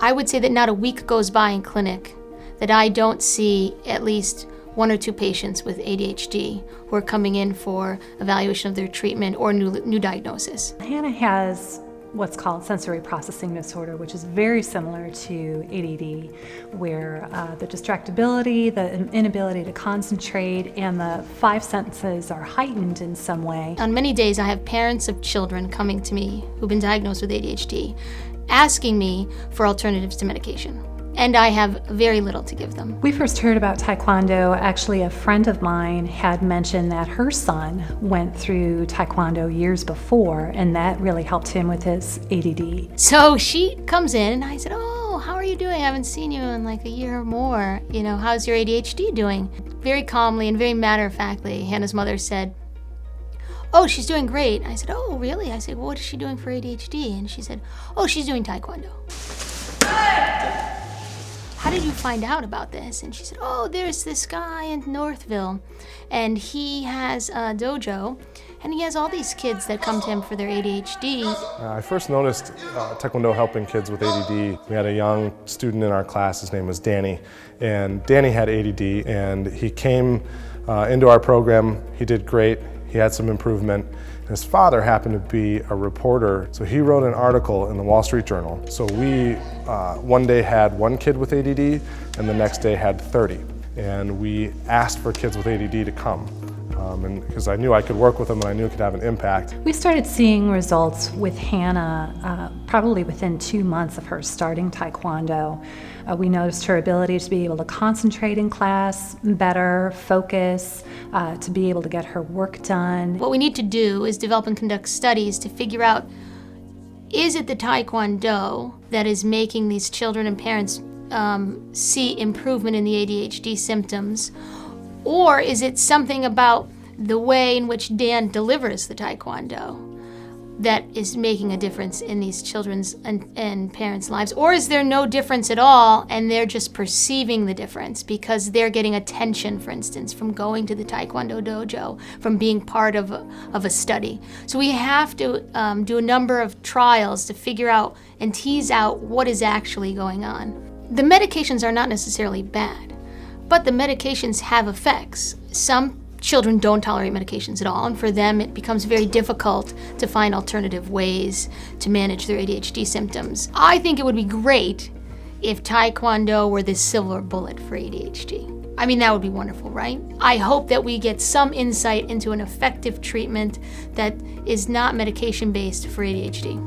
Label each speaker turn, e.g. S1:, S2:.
S1: I would say that not a week goes by in clinic that I don't see at least 1 or 2 patients with ADHD who are coming in for evaluation of their treatment or new diagnosis.
S2: Hannah has what's called sensory processing disorder, which is very similar to ADD, where the distractibility, the inability to concentrate, and the 5 senses are heightened in some way.
S1: On many days, I have parents of children coming to me who've been diagnosed with ADHD, asking me for alternatives to medication. And I have very little to give them.
S2: We first heard about Taekwondo. Actually, a friend of mine had mentioned that her son went through Taekwondo years before, and that really helped him with his ADD.
S1: So she comes in, and I said, "Oh, how are you doing? I haven't seen you in like a year or more. You know, how's your ADHD doing?" Very calmly and very matter-of-factly, Hannah's mother said, "Oh, she's doing great." I said, "Oh, really?" I said, "Well, what is she doing for ADHD?" And she said, "Oh, she's doing Taekwondo." "How did you find out about this?" And she said, "Oh, there's this guy in Northville, and he has a dojo, and he has all these kids that come to him for their ADHD.
S3: I first noticed Taekwondo helping kids with ADD. We had a young student in our class, his name was Danny, and Danny had ADD, and he came into our program. He did great. He had some improvement. His father happened to be a reporter, so he wrote an article in the Wall Street Journal. So we one day had 1 kid with ADD, and the next day had 30. And we asked for kids with ADD to come, and because I knew I could work with them and I knew it could have an impact.
S2: We started seeing results with Hannah probably within 2 months of her starting Taekwondo. We noticed her ability to be able to concentrate in class better, focus, to be able to get her work done.
S1: What we need to do is develop and conduct studies to figure out, is it the Taekwondo that is making these children and parents see improvement in the ADHD symptoms, or is it something about the way in which Dan delivers the Taekwondo that is making a difference in these children's and parents' lives? Or is there no difference at all and they're just perceiving the difference because they're getting attention, for instance, from going to the Taekwondo dojo, from being part of a study? So we have to do a number of trials to figure out and tease out what is actually going on. The medications are not necessarily bad, but the medications have effects. Some children don't tolerate medications at all, and for them it becomes very difficult to find alternative ways to manage their ADHD symptoms. I think it would be great if Taekwondo were the silver bullet for ADHD. I mean, that would be wonderful, right? I hope that we get some insight into an effective treatment that is not medication-based for ADHD.